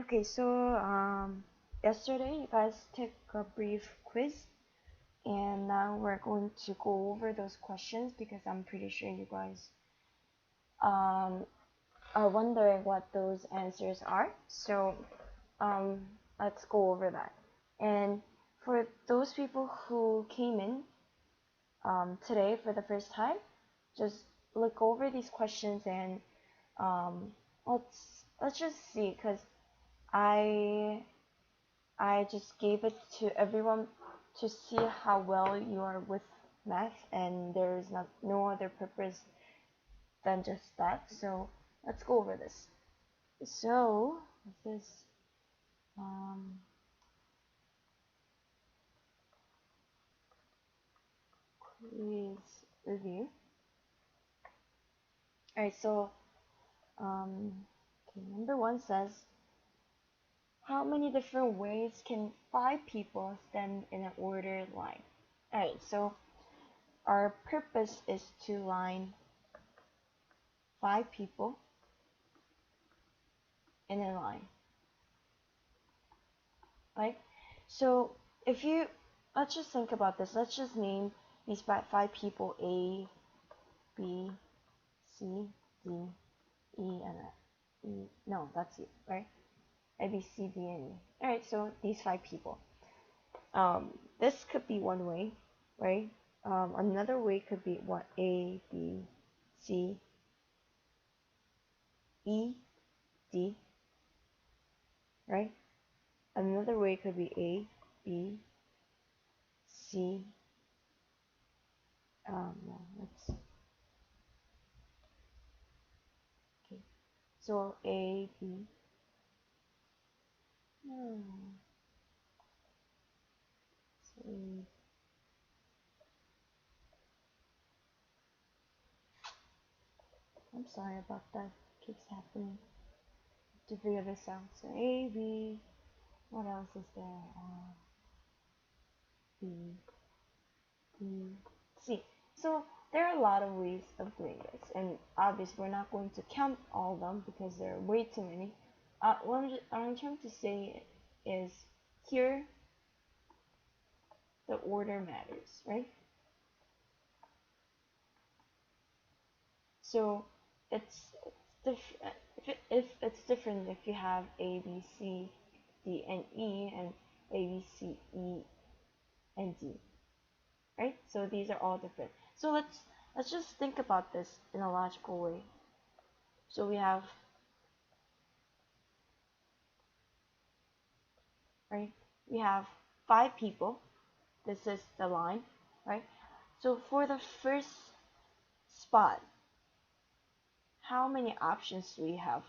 Okay, so yesterday you guys took a brief quiz, and now we're going to go over those questions because I'm pretty sure you guys um, are wondering what those answers are. So um, let's go over that. And for those people who came in today for the first time, just look over these questions and um, let's just see because I I just gave it to everyone to see how well you are with math, and there is no other purpose than just that. So let's go over this. So this um, quiz review. All right, so okay, number one says, how many different ways can five people stand in an ordered line? All right, so our purpose is to line five people in a line, right? So if you let's just think about this. Let's just name these five people A, B, C, D, E, and F. E. No, that's it, right? A, B, C, D, and E. All right. So these five people. This could be one way, right? Another way could be what A, B, C, E, D, right? Another way could be A, B, C. No, let's okay. So A, B. Hmm. C. I'm sorry about that. Keeps happening. To figure this out. So A, B. What else is there? B, D, C. So there are a lot of ways of doing this, and obviously we're not going to count all of them because there are way too many. What I'm trying to say is here the order matters, right? So if it's different if you have A, B, C, D, and E, and A, B, C, E, and D, right? So these are all different. So let's just think about this in a logical way. So we have, right? We have five people. This is the line, right? So for the first spot, how many options do we have?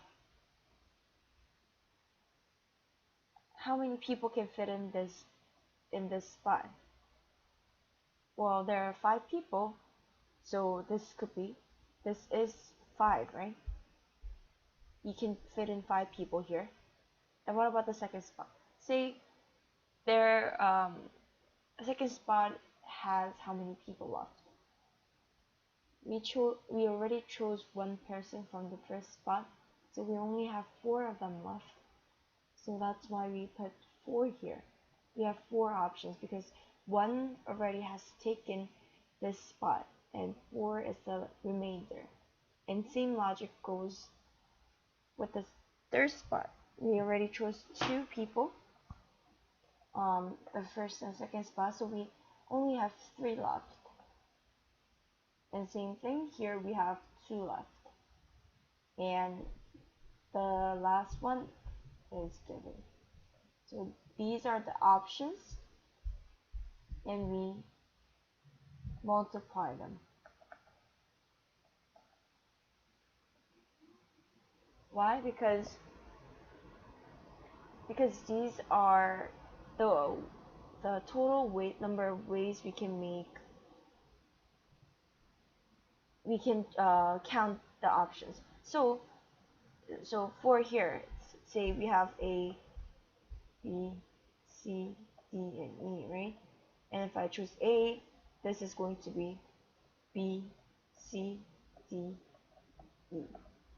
How many people can fit in this spot? Well, there are five people, so this is five, right? You can fit in five people here. And what about the second spot? Say there second spot has how many people left? We already chose one person from the first spot, so we only have four of them left. So that's why we put four here. We have four options because one already has taken this spot and four is the remainder. And same logic goes with the third spot. We already chose two people, the first and second spot, so we only have three left. And same thing here, we have two left. And the last one is given. So these are the options, and we multiply them. Why? Because these are the the total number of ways we can count the options. So for here, say we have A, B, C, D, and E, right? And if I choose A, this is going to be B, C, D, E,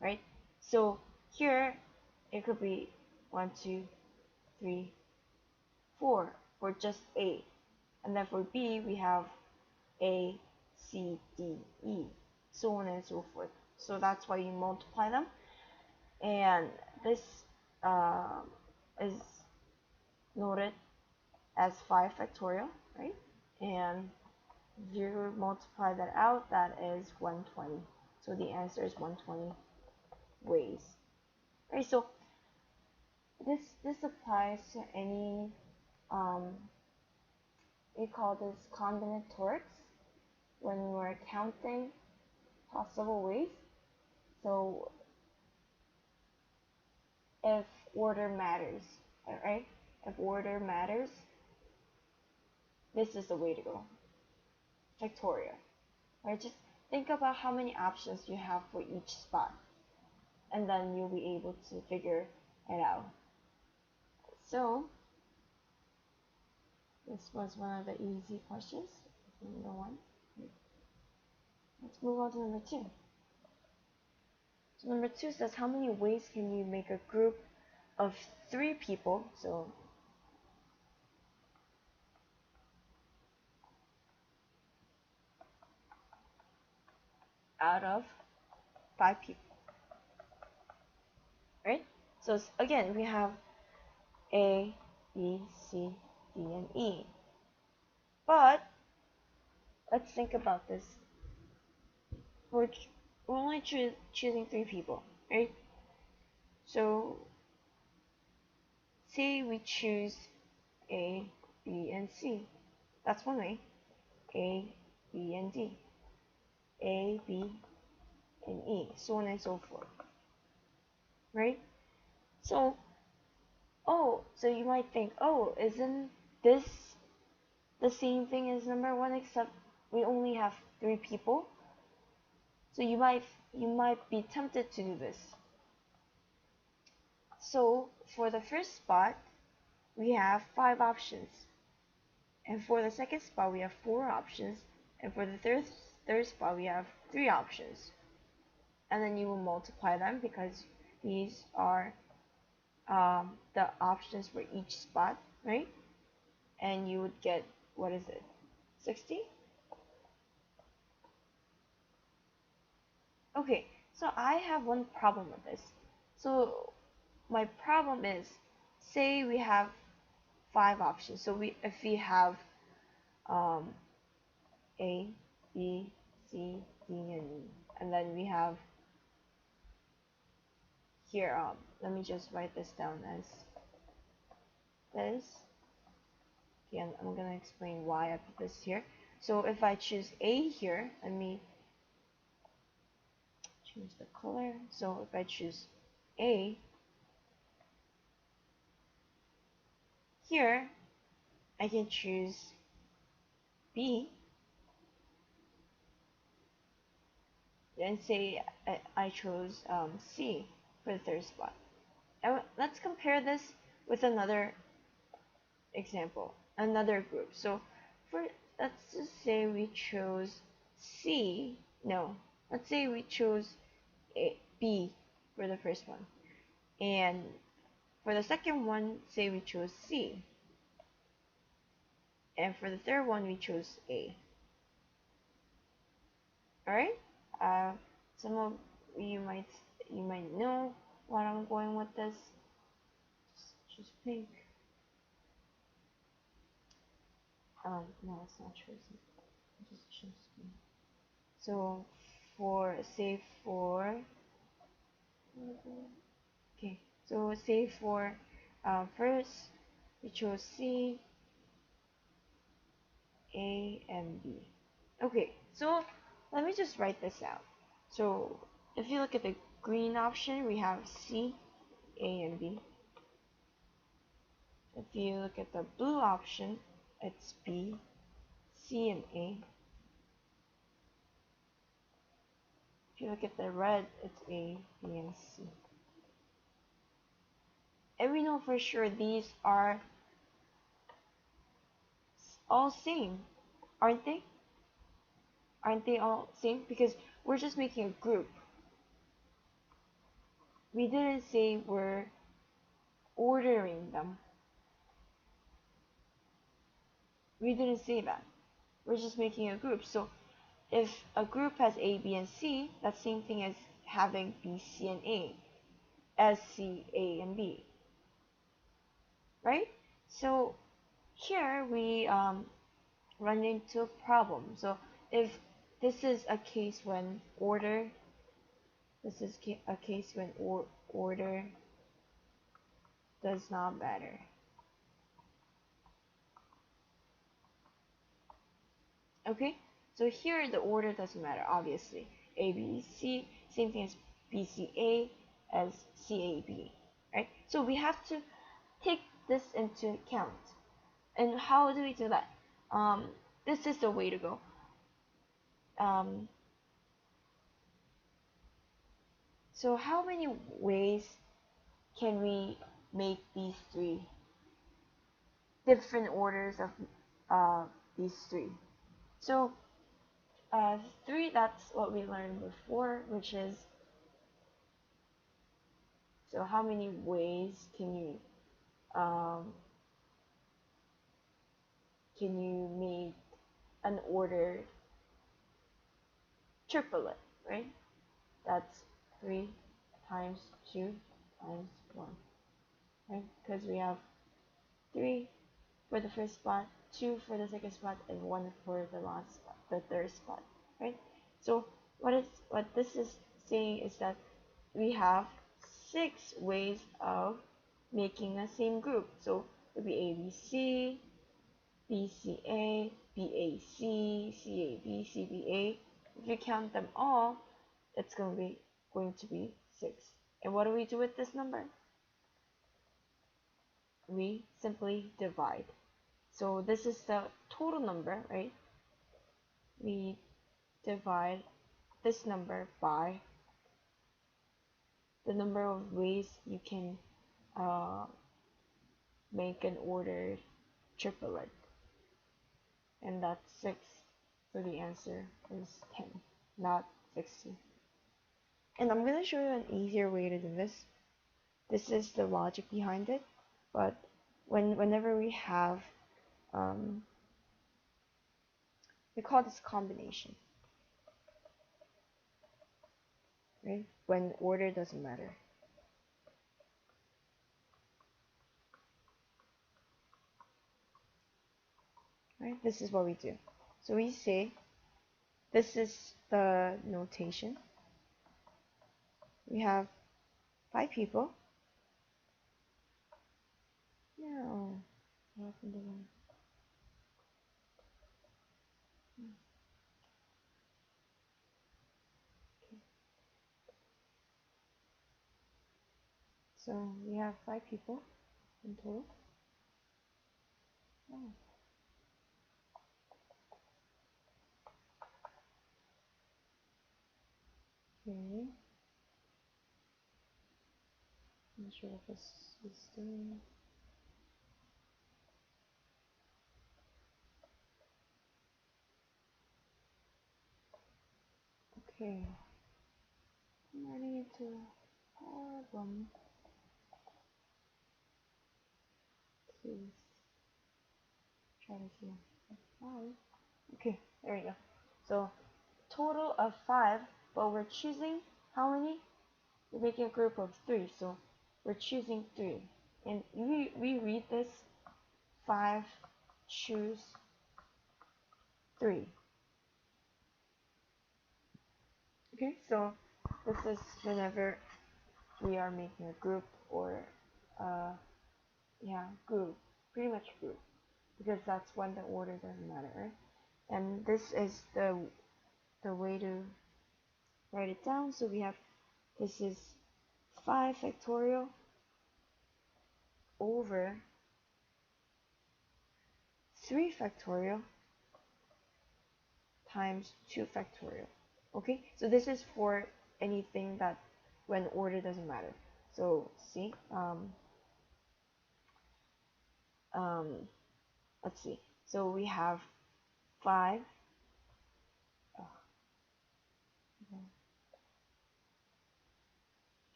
right? So here it could be 1, 2, 3, 4 for just A. And then for B, we have A, C, D, E, so on and so forth. So that's why you multiply them. And this is noted as 5 factorial, right? And if you multiply that out, that is 120. So the answer is 120 ways. Right, so this applies to any we call this combinatorics when we're counting possible ways. So if order matters, right? If order matters, this is the way to go. Factorial, right? Just think about how many options you have for each spot, and then you'll be able to figure it out. So this was one of the easy questions. Number 1. Let's move on to number 2. So number 2 says, how many ways can you make a group of 3 people? So out of 5 people, right? So again, we have A, B, C, D, and E. But let's think about this. We're only choosing 3 people, right? So say we choose A, B, and C. That's one way. A, B, and D. A, B, and E, so on and so forth, right? So, so you might think, isn't this the same thing as number 1 except we only have 3 people? So you might be tempted to do this. So for the first spot, we have 5 options. And for the second spot, we have 4 options. And for the third spot, we have 3 options. And then you will multiply them because these are the options for each spot, right? And you would get, what is it, 60? Okay, so I have one problem with this. So my problem is, say we have 5 options. So if we have A, B, C, D, and E, and then we have here, let me just write this down as this. Again, I'm gonna explain why I put this here. So if I choose A here, let me choose the color. So if I choose A here, I can choose B, and say I chose C for the third spot. And let's compare this with another example, another group. So let's just say we chose C. No, let's say we chose B for the first one, and for the second one, say we chose C, and for the third one we chose A. All right. Some of you might know what I'm going with this. Just choose pink. No, it's not choosing. Just choose pink. So okay. So say for first we chose C, A, and B. Okay. So let me just write this out. So if you look at the green option, we have C, A, and B. If you look at the blue option, it's B, C, and A. If you look at the red, it's A, B, and C. And we know for sure these are all same, aren't they? Aren't they all same? Because we're just making a group. We didn't say we're them. We didn't say that. We're just making a group. So if a group has A, B, and C, that's the same thing as having B, C, and A, as C, A, and B, right? So here we run into a problem. So if this is a case when order, this is a case when order does not matter. Okay, so here the order doesn't matter, obviously. A, B, C, same thing as B, C, A, as C, A, B, right? So we have to take this into account. And how do we do that? This is the way to go. So how many ways can we make these three different orders of these three? So 3, that's what we learned before, which is, so how many ways can you make an ordered triplet, right? That's 3 times 2 times 1, right? Because we have 3 for the first spot, 2 for the second spot, and 1 for the last spot, the third spot, right? So what this is saying is that we have 6 ways of making a same group. So it would be ABC, BCA, BAC, CAB, CBA. If you count them all, it's going to be 6. And what do we do with this number? We simply divide. So this is the total number, right? We divide this number by the number of ways you can make an ordered triplet, and that's 6. So the answer is 10, not 60. And I'm going to show you an easier way to do this. This is the logic behind it, but whenever we have we call this combination, right? When order doesn't matter. Right? This is what we do. So we say, this is the notation. We have 5 people. No, what happened to them? Okay. So we have 5 people in total. Oh. Okay. Not sure if this is doing. Okay. I'm running into a problem. Please try to see. 5. Okay, there we go. So total of 5, but we're choosing how many? We're making a group of 3, so we're choosing 3. And we read this 5 choose 3. Okay, so this is whenever we are making a group, or group, pretty much group, because that's when the order doesn't matter, right? And this is the way to write it down. So we have, this is 5 factorial over 3 factorial times 2 factorial. Okay, so this is for anything that when order doesn't matter. So see, let's see. So we have 5. Oh, okay.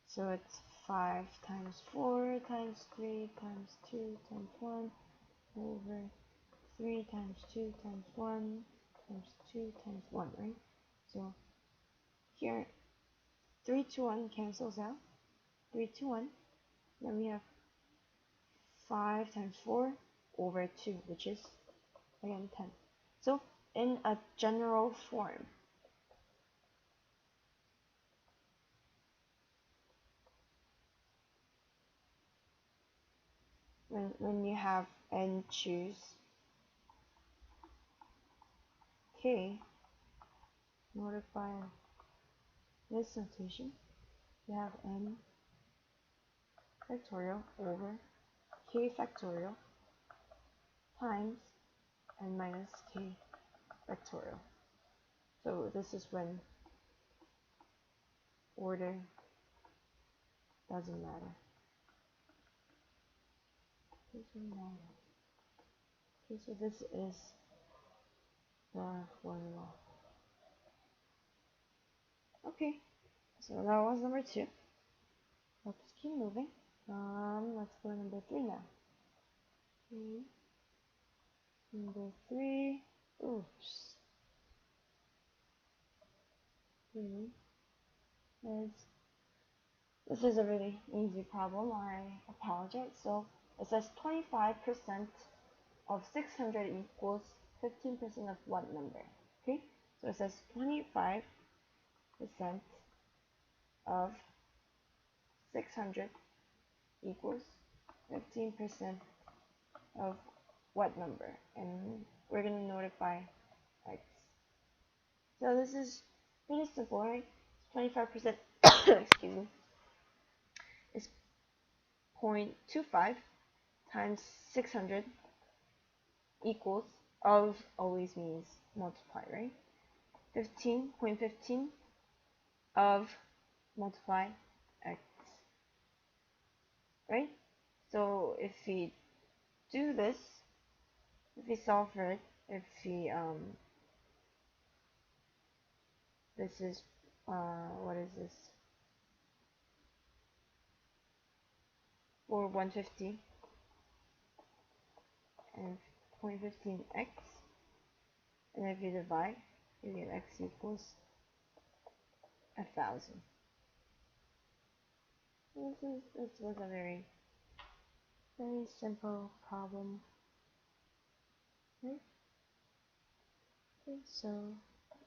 So it's 5 times 4 times 3 times 2 times 1 over 3 times 2 times 1 times 2 times 1, right? So here 3 to 1 cancels out, 3 to 1. Then we have 5 times 4 over 2, which is again 10. So in a general form, when you have n choose k, multiply this notation, you have n factorial over k factorial times n minus k factorial. So this is when order doesn't matter. Doesn't matter. Okay, so this is the formula. Okay, so that was number 2. Let's keep moving. Let's go to number 3 now. Okay. Number 3. Oops. 3 is, this is a really easy problem. I apologize. So it says 25% of 600 equals 15% of what number? Okay, so it says 25% of 600 equals 15% of what number? And we're going to notify x. So this is pretty simple, right? 25% excuse me, is 0.25 times 600 equals of always means multiply, right? 15.15 of multiply x, right? So if we do this, if we solve for it, if we this is what is this, for 150 and 0.15x, and if you divide, you get x equals 1,000. This was a very simple problem, right? Okay, so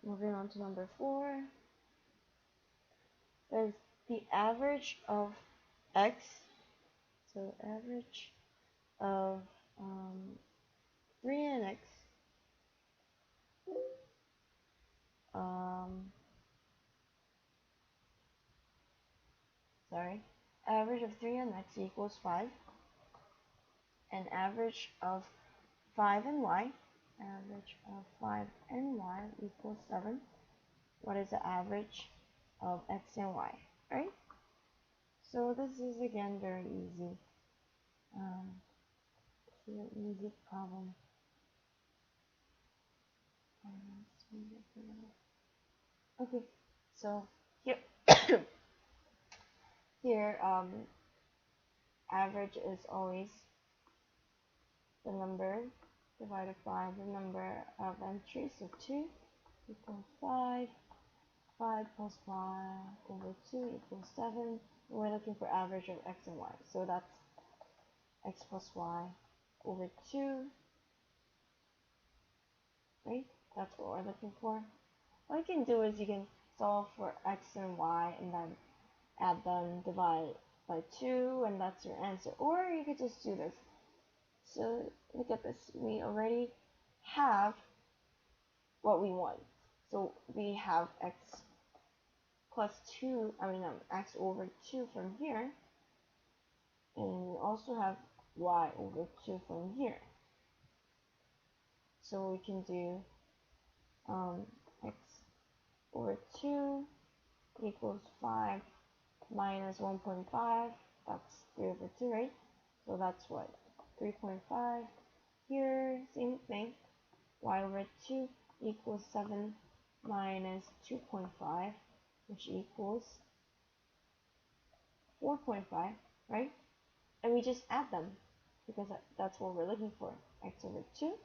moving on to number 4, is the average of x, so average of 3 and x, average of 3 and x equals 5, and average of 5 and y, average of 5 and y equals 7. What is the average of x and y, right? So this is again very easy. This is an easy problem. Okay, so here here average is always the number divided by the number of entries, so 2 equals 5, 5 plus 5 over 2 equals 7. We're looking for average of x and y, so that's x plus y over 2, right? That's what we're looking for. What you can do is you can solve for x and y and then add them, divide by 2, and that's your answer. Or you could just do this. So look at this. We already have what we want. So we have x plus 2, x over 2 from here. And we also have y over 2 from here. So we can do x over 2 equals 5 minus 1.5, that's 3 over 2, right? So that's what? 3.5. Here, same thing. Y over 2 equals 7 minus 2.5, which equals 4. 4.5, right? And we just add them because that's what we're looking for, x over 2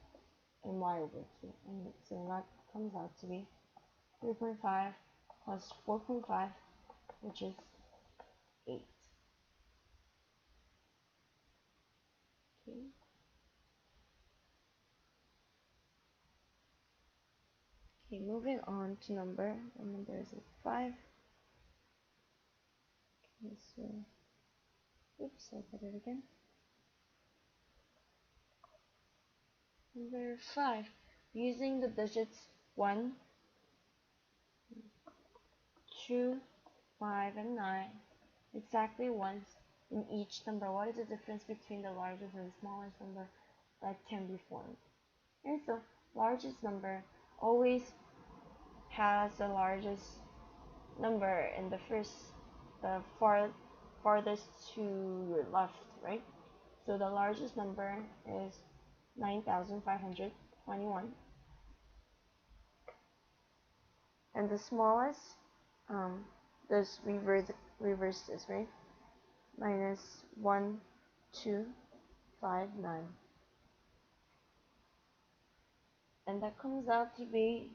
and y over 2. And so that comes out to be 3.5 plus 4.5, which is 8. Okay. Okay, moving on to number. The number is 5. Okay, so, oops, I did it again. Number 5. Using the digits 1, 2, 5, and 9 exactly once in each number, what is the difference between the largest and the smallest number that can be formed? And so, largest number always has the largest number in the farthest to your left, right? So the largest number is 9,521, and the smallest, just reverse this, right? Minus 1,259, and that comes out to be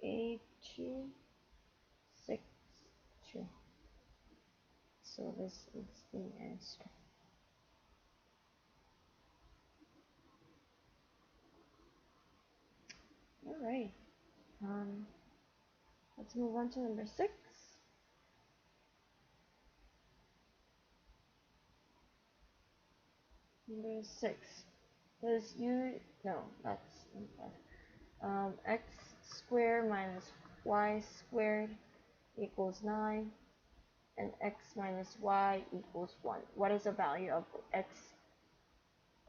8262. So this is the answer. All right. Let's move on to number 6. Number 6. Does no, that's x squared minus y squared equals 9, and x minus y equals 1. What is the value of x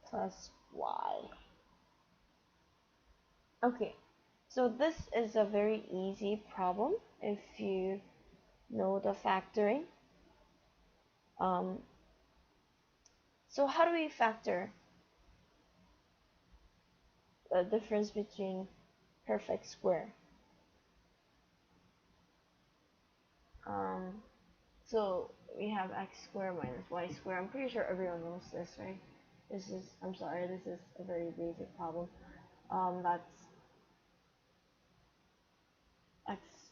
plus y? Okay, so this is a very easy problem if you know the factoring. So how do we factor the difference between perfect square? So we have x squared minus y squared. I'm pretty sure everyone knows this, right? I'm sorry, this is a very basic problem. That's x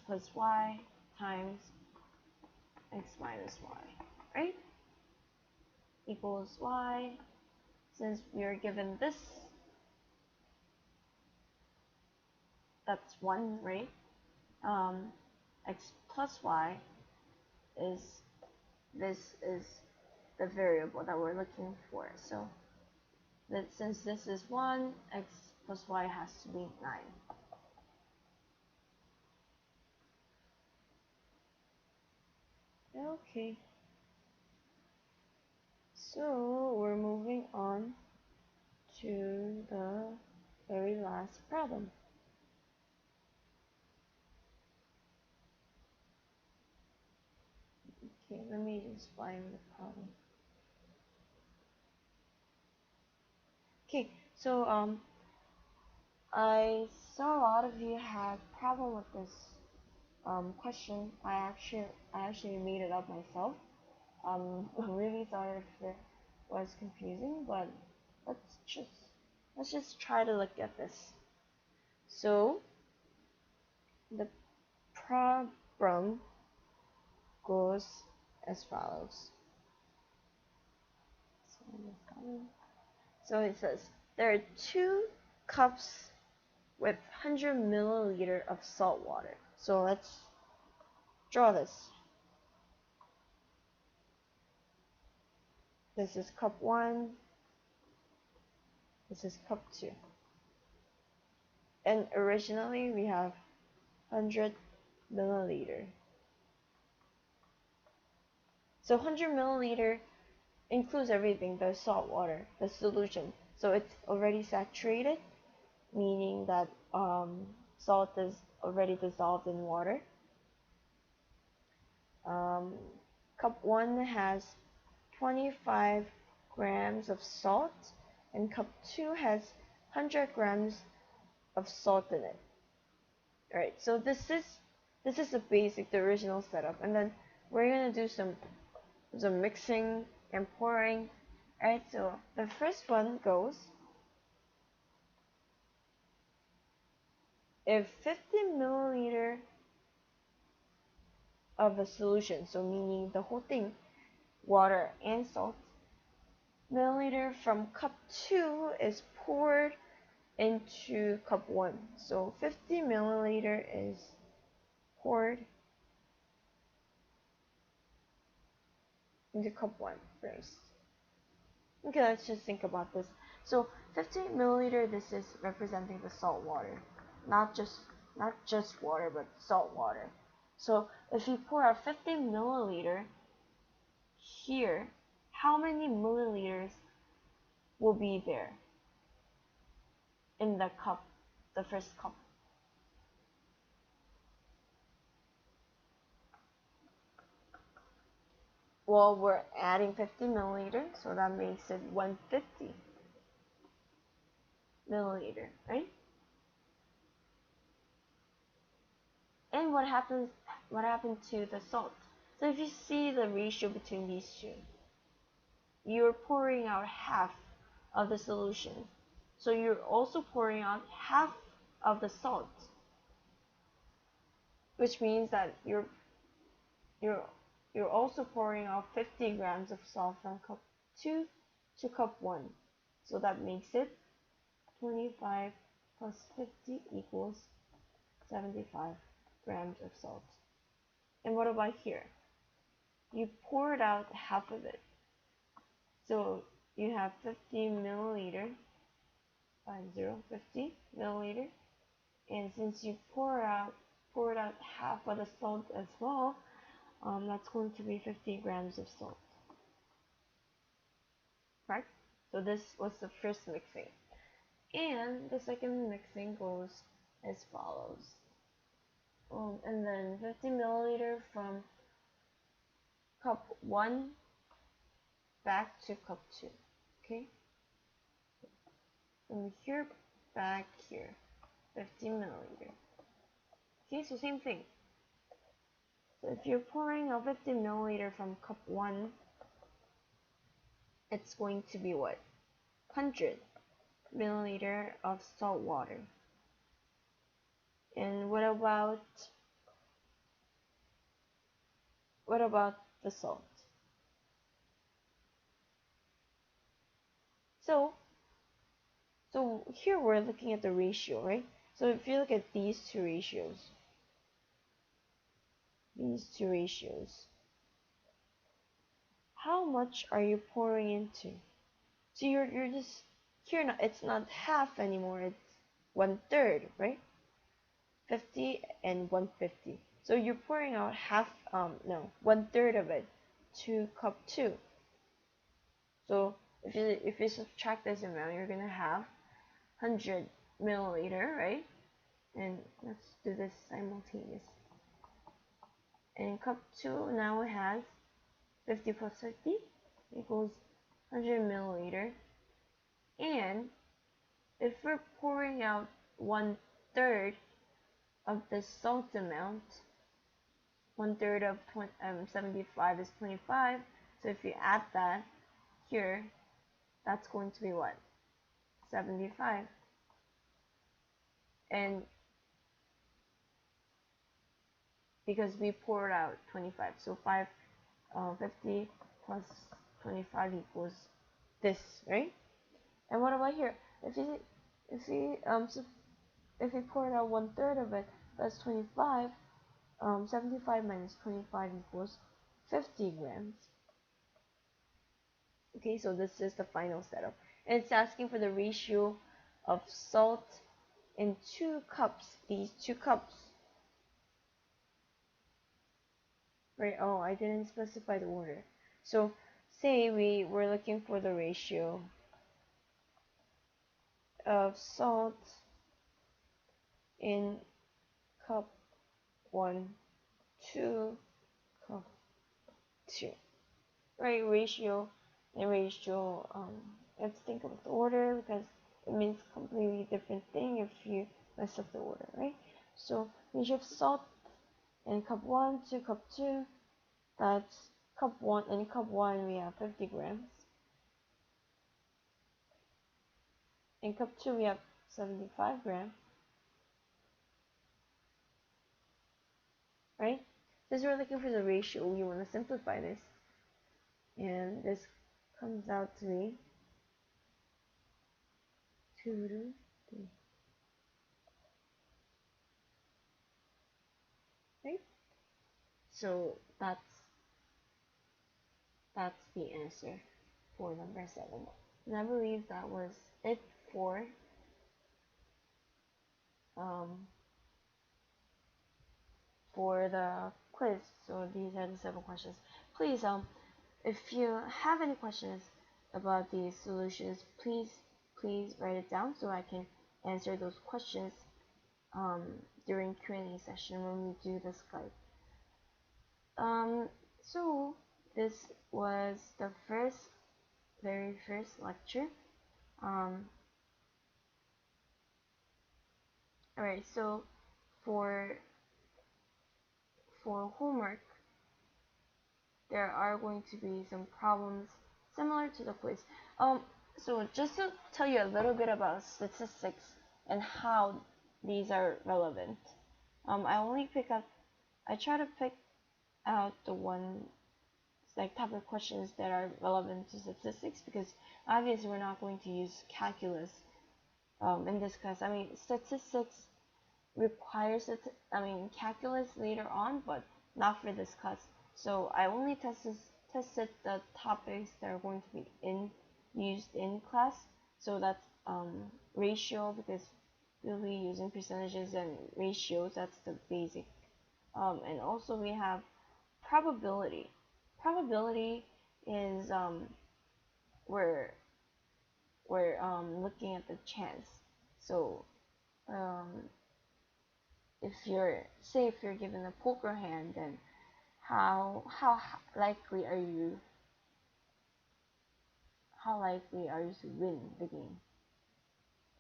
plus y times x minus y, right? Equals y. Since we are given this, that's 1, right? X plus y is, this is the variable that we're looking for. So that since this is 1, x plus y has to be 9. Okay. So we're moving on to the very last problem. Okay, let me just find the problem. Okay, so I saw a lot of you had problem with this question. I actually made it up myself. I'm really sorry if it was confusing, but let's just let's just try to look at this. So the problem goes as follows. So it says there are 2 cups with 100 milliliter of salt water. So let's draw this. This is cup 1. This is cup 2. And originally we have 100 milliliter. So 100 milliliter includes everything, the salt water, the solution. So it's already saturated, meaning that salt is already dissolved in water. Cup 1 has 25 grams of salt, and cup 2 has 100 grams of salt in it. Alright, so this is This is the basic, the original setup, and then we're gonna do some mixing and pouring. Alright, so the first one goes, if 50 milliliter of a solution, so meaning the whole thing, water and salt, milliliter from cup 2 is poured into cup 1. So 50 milliliter is poured into cup 1 first. Okay, let's just think about this. So 50 milliliter, this is representing the salt water, not just water, but salt water. So if you pour out 50 milliliter here, how many milliliters will be there in the cup, the first cup? Well, we're adding 50 milliliter, so that makes it 150 milliliter, right? And what happened to the salt? So if you see the ratio between these two, you're pouring out half of the solution. So you're also pouring out half of the salt, which means that you're also pouring out 50 grams of salt from cup 2 to cup 1. So that makes it 25 plus 50 equals 75 grams of salt. And what about here? You poured out half of it. So you have 50 milliliter, 50 milliliter. And since you poured out half of the salt as well, that's going to be 50 grams of salt. Right? So this was the first mixing. And the second mixing goes as follows. And then 50 milliliter from cup 1 back to cup 2. Okay? From here back here, 50 milliliter. Okay, so same thing. So if you're pouring out 50 milliliter from cup 1, it's going to be what? 100 milliliter of salt water. And what about the salt? So here we're looking at the ratio, right? So if you look at these two ratios, how much are you pouring into? So you're just here now. It's not half anymore. It's 1/3, right? 50 and 150. So you're pouring out half, no, 1/3 of it to cup 2. So if you subtract this amount, you're gonna have 100 milliliter, right? And let's do this simultaneous. And cup 2 now has 50 plus 50 equals 100 milliliter. And if we're pouring out 1/3 of the salt amount, 1/3 of 75 is 25. So if you add that here, that's going to be what? 75. And because we poured out 25, so 50 plus 25 equals this, right? And what about here? If you poured out 1/3 of it, that's 25. 75 minus 25 equals 50 grams. Okay, so this is the final setup. And it's asking for the ratio of salt in 2 cups, these 2 cups. Right, oh, I didn't specify the order. So, say we were looking for the ratio of salt in cup 1 to cup 2. Right, ratio and ratio, let's think of the order because it means completely different thing if you mess up the order, right? So ratio of salt in cup 1 to cup 2, that's cup 1. In cup 1 we have 50 grams. In cup 2 we have 75 grams. Right? Since we're looking for the ratio, we want to simplify this. And this comes out to be 2 to 3. Right? So that's the answer for number 7. And I believe that was it for um, the quiz. So these are the 7 questions. Please, if you have any questions about these solutions, please write it down so I can answer those questions during Q&A session when we do the Skype. So this was the very first lecture. Alright, so for homework, there are going to be some problems similar to the quiz. So just to tell you a little bit about statistics and how these are relevant. I try to pick out the type of questions that are relevant to statistics, because obviously we're not going to use calculus in this class. I mean, statistics requires calculus later on, but not for this class. So I only tested the topics that are going to be used in class. So that's ratio, because we'll be using percentages and ratios. That's the basic. And also we have probability. Probability is we're looking at the chance. So if you're given a poker hand, then how likely are you to win the game,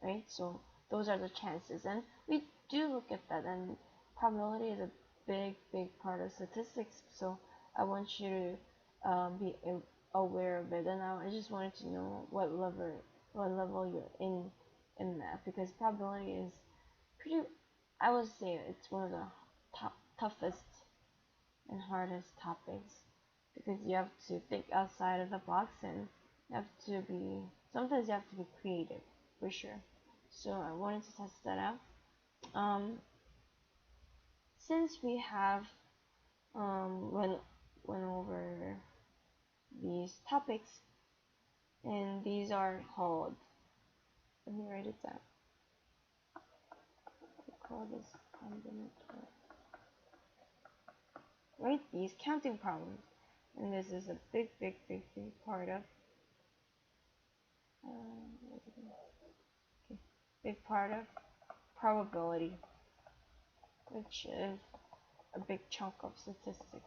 right? So those are the chances, and we do look at that, and probability is a big part of statistics. So I want you to be aware of it, and I just wanted to know what level you're in math, because probability is pretty, I would say it's one of the toughest and hardest topics, because you have to think outside of the box, and sometimes you have to be creative, for sure. So I wanted to test that out. Since we have went over these topics, and these are called, let me write it down. We call this combinatorial. Right, these counting problems, and this is a big part of big part of probability, which is a big chunk of statistics.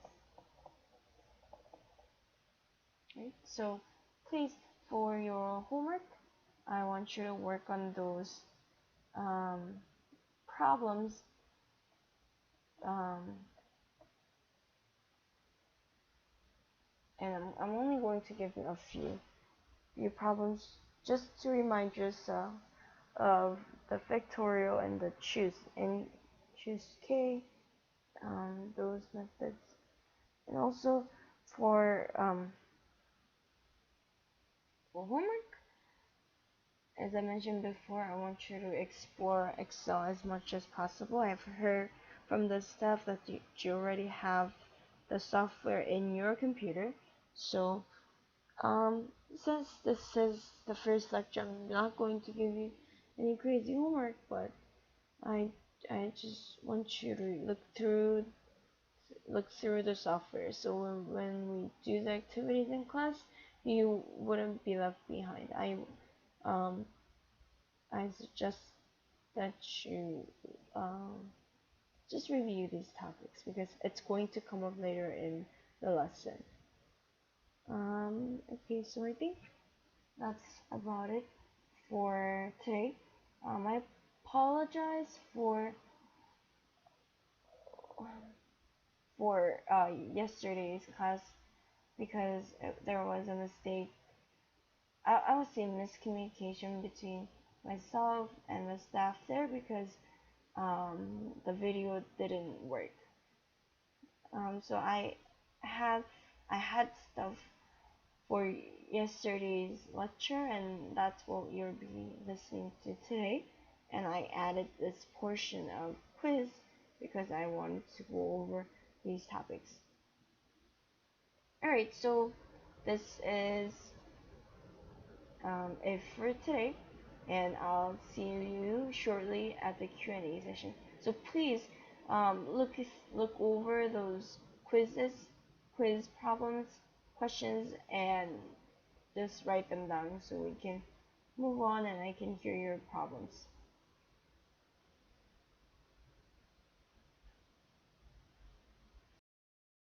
Right, so please, for your homework, I want you to work on those problems and I'm only going to give you a few problems just to remind yourself of the factorial and the choose k, those methods, and also for homework, as I mentioned before, I want you to explore Excel as much as possible. I've heard from the staff that you already have the software in your computer. So since this is the first lecture, I'm not going to give you any crazy homework, but I just want you to look through the software, so when we do the activities in class, you wouldn't be left behind. I suggest that you just review these topics, because it's going to come up later in the lesson. Okay, so I think that's about it for today. I apologize for for yesterday's class because there was a mistake. I would say miscommunication between myself and the staff there because the video didn't work. So have I had stuff for yesterday's lecture, and that's what you'll be listening to today. And I added this portion of quiz because I wanted to go over these topics. Alright, so this is it for today, and I'll see you shortly at the Q&A session. So please look over those quiz problems, questions, and just write them down so we can move on and I can hear your problems.